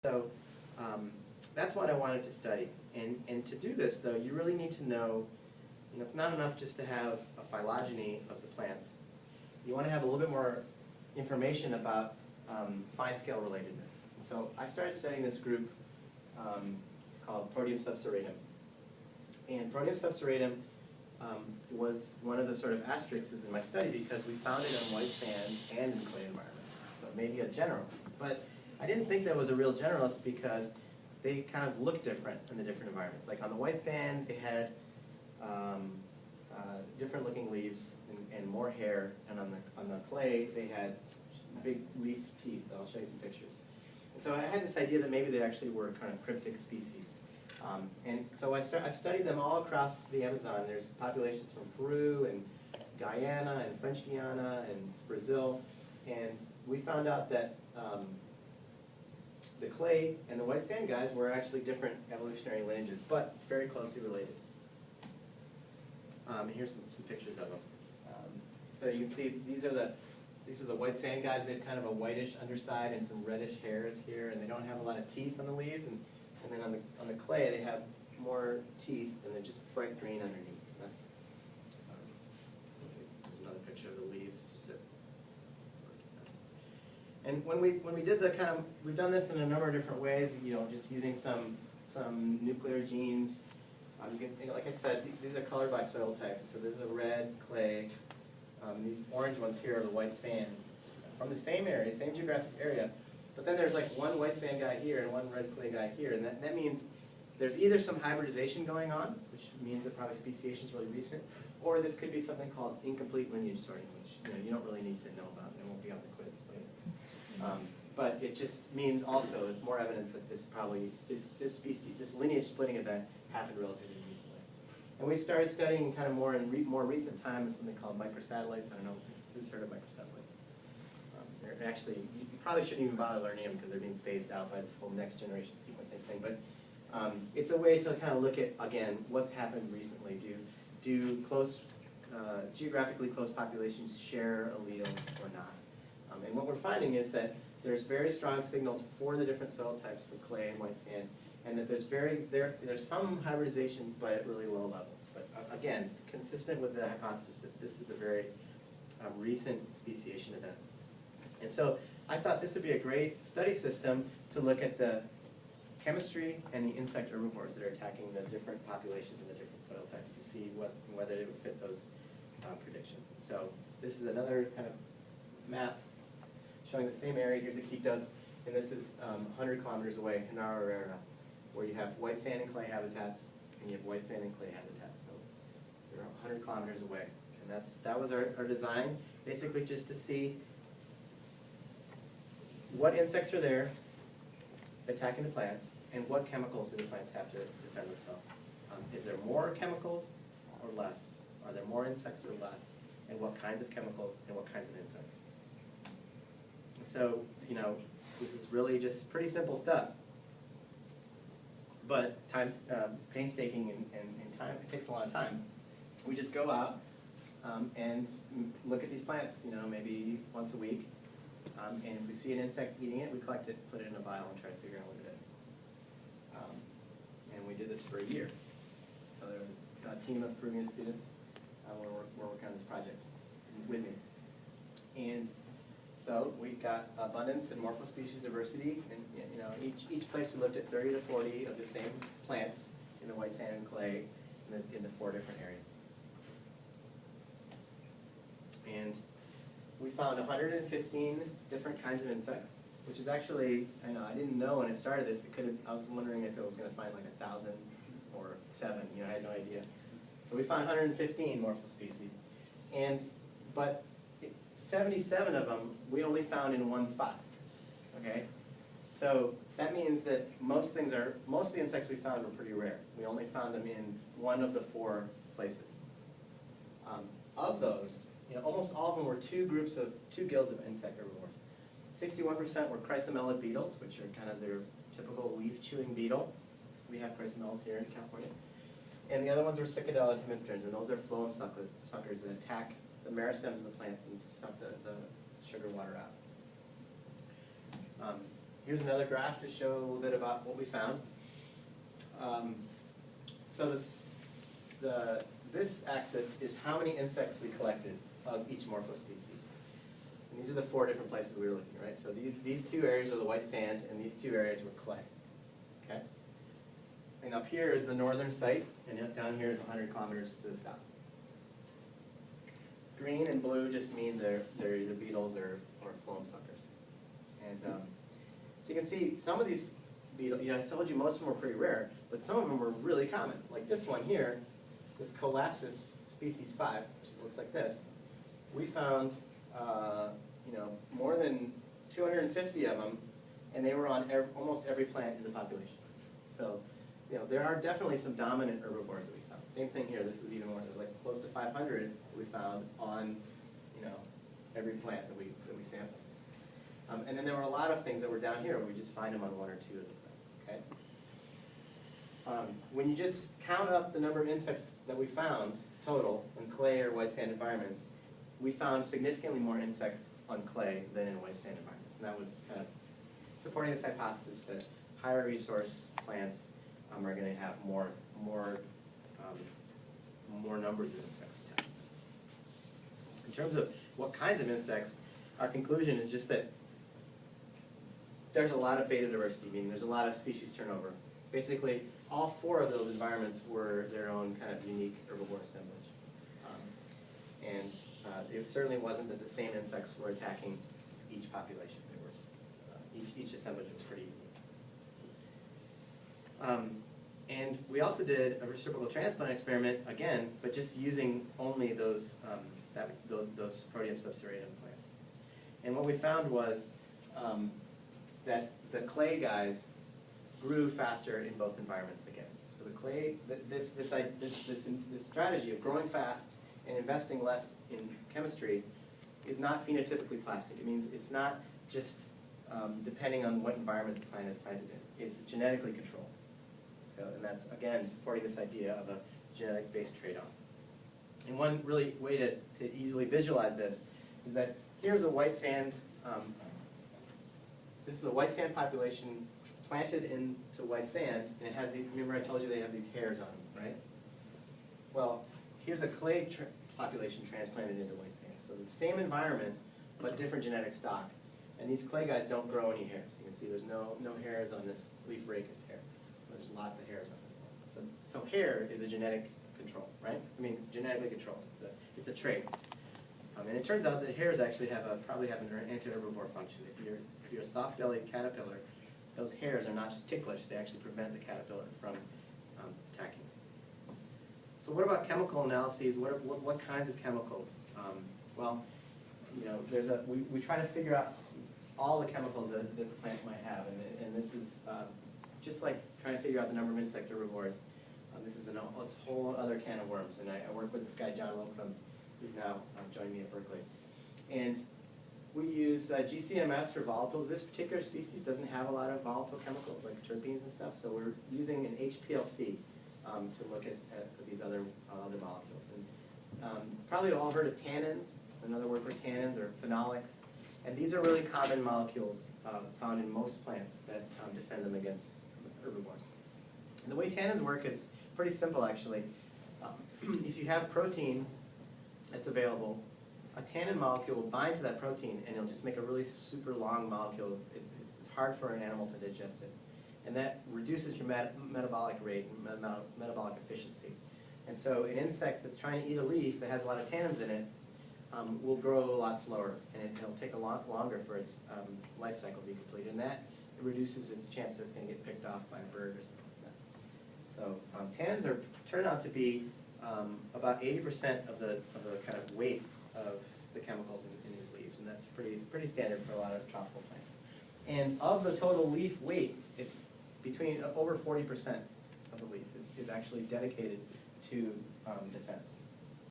So that's what I wanted to study. And to do this, though, you really need to know, it's not enough just to have a phylogeny of the plants. You want to have a little bit more information about fine-scale relatedness. And so I started studying this group called Proteum subseratum. And Proteum subseratum was one of the sort of asterisks in my study because we found it on white sand and in clay environments. So maybe a generalist. But I didn't think that was a real generalist because they kind of look different in the different environments. Like on the white sand, they had different looking leaves and more hair, and on the clay, they had big leaf teeth. I'll show you some pictures. And so I had this idea that maybe they actually were kind of cryptic species. And so I studied them all across the Amazon. There's populations from Peru and Guyana and French Guiana and Brazil. And we found out that the clay and the white sand guys were actually different evolutionary lineages, but very closely related. Here's some pictures of them. So you can see these are the white sand guys. They have kind of a whitish underside and some reddish hairs here, and they don't have a lot of teeth on the leaves. And then on the clay, they have more teeth, and they're just bright green underneath. And that's there's another picture of the leaves. And when we did we've done this in a number of different ways. Just using some nuclear genes. Like I said, these are colored by soil type. So there's a red clay. These orange ones here are the white sand from the same area, same geographic area. But then there's like one white sand guy here and one red clay guy here, and that means there's either some hybridization going on, which means that probably speciation is really recent, or this could be something called incomplete lineage sorting, which you don't really need to know about. It won't be on the quiz later. But it just means also it's more evidence that this lineage splitting event happened relatively recently. And we started studying kind of more in more recent time something called microsatellites. I don't know who's heard of microsatellites. They're actually, you probably shouldn't even bother learning them because they're being phased out by this whole next generation sequencing thing. But it's a way to kind of look at, again, what's happened recently. Do geographically close populations share alleles or not? And what we're finding is that there's very strong signals for the different soil types for clay and white sand, and that there's some hybridization, but at really low levels. But again, consistent with the hypothesis that this is a very recent speciation event. And so I thought this would be a great study system to look at the chemistry and the insect herbivores that are attacking the different populations and the different soil types to see whether it would fit those predictions. And so this is another kind of map showing the same area. Here's Iquitos, and this is 100 kilometers away, Genaro Herrera, where you have white sand and clay habitats, and you have white sand and clay habitats. So they're 100 kilometers away. And that was our design, basically just to see what insects are there attacking the plants, and what chemicals do the plants have to defend themselves. Is there more chemicals or less? Are there more insects or less? And what kinds of chemicals and what kinds of insects? And so, this is really just pretty simple stuff. But painstaking and time, it takes a lot of time. We just go out and look at these plants, maybe once a week. And if we see an insect eating it, we collect it, put it in a vial, and try to figure out what it is. And we did this for a year. So there was a team of Peruvian students were working on this project with me. And so we got abundance and morphospecies diversity. And each place we looked at 30 to 40 of the same plants in the white sand and clay in the 4 different areas. And we found 115 different kinds of insects, which is actually, I didn't know when I started this. I was wondering if it was going to find like 1,000 or 7. I had no idea. So we found 115 morphospecies, but 77 of them we only found in one spot. Okay, so that means that most of the insects we found were pretty rare. We only found them in one of the 4 places. Of those, almost all of them were two guilds of insect herbivores. 61% were chrysomellid beetles, which are kind of their typical leaf-chewing beetle. We have chrysomelids here in California. And the other ones were cicadelid hemipterans, and those are phloem suckers that attack the meristems of the plants and suck the sugar water out. Here's another graph to show a little bit about what we found. So this axis is how many insects we collected of each morphospecies. And these are the 4 different places we were looking, right? So these 2 areas are the white sand, and these 2 areas were clay, okay? And up here is the northern site, and down here is 100 kilometers to the south. Green and blue just mean they're either beetles or phloem suckers. And so you can see some of these beetles, I told you most of them were pretty rare, but some of them were really common. Like this one here, this Collapsus species 5, which looks like this. We found more than 250 of them, and they were on almost every plant in the population. So there are definitely some dominant herbivores that we found. Same thing here. This was even more. There's like close to 500 that we found on every plant that we sampled. And then there were a lot of things that were down here where we just find them on 1 or 2 of the plants. Okay. When you just count up the number of insects that we found total in clay or white sand environments, we found significantly more insects on clay than in white sand environments. And that was kind of supporting this hypothesis that higher resource plants are going to have more numbers of insects attached. In terms of what kinds of insects, our conclusion is just that there's a lot of beta diversity, meaning there's a lot of species turnover. Basically, all 4 of those environments were their own kind of unique herbivore assemblage. And it certainly wasn't that the same insects were attacking each population. There was, each assemblage was pretty unique. And we also did a reciprocal transplant experiment, again, but just using only those Proteus subseratum plants. And what we found was that the clay guys grew faster in both environments again. So the clay, this strategy of growing fast and investing less in chemistry is not phenotypically plastic. It means it's not just depending on what environment the plant is planted in. It's genetically controlled. So, and that's, again, supporting this idea of a genetic-based trade-off. And one really way to easily visualize this is that here's a white sand, this is a white sand population planted into white sand, and it has the, remember I told you they have these hairs on them, right? Well, here's a clay population transplanted into white sand. So the same environment, but different genetic stock. And these clay guys don't grow any hairs. You can see there's no hairs on this leaf rachis hair. There's lots of hairs on this one. So hair is a genetic control, right? I mean, genetically controlled. It's a trait. And it turns out that hairs actually probably have an anti-herbivore function. If you're a soft-bellied caterpillar, those hairs are not just ticklish, they actually prevent the caterpillar from attacking. So what about chemical analyses? What kinds of chemicals? Well, we try to figure out all the chemicals that the plant might have, and this is just like trying to figure out the number of insect herbivores. This is a whole other can of worms, and I work with this guy, John Locum, who's now joined me at Berkeley. And we use GCMS for volatiles. This particular species doesn't have a lot of volatile chemicals like terpenes and stuff, so we're using an HPLC to look at these other molecules. And probably all heard of tannins, another word for tannins, or phenolics. And these are really common molecules found in most plants that defend them against herbivores. And the way tannins work is pretty simple, actually. If you have protein that's available, a tannin molecule will bind to that protein, and it'll just make a really super long molecule. It's hard for an animal to digest it. And that reduces your metabolic rate and metabolic efficiency. And so an insect that's trying to eat a leaf that has a lot of tannins in it will grow a lot slower, and it'll take a lot longer for its life cycle to be completed. And that reduces its chance that it's going to get picked off by a bird or something like that. So tannins turn out to be about 80% of the kind of weight of the chemicals in these leaves, and that's pretty standard for a lot of tropical plants. And of the total leaf weight, it's between over 40% of the leaf is actually dedicated to defense.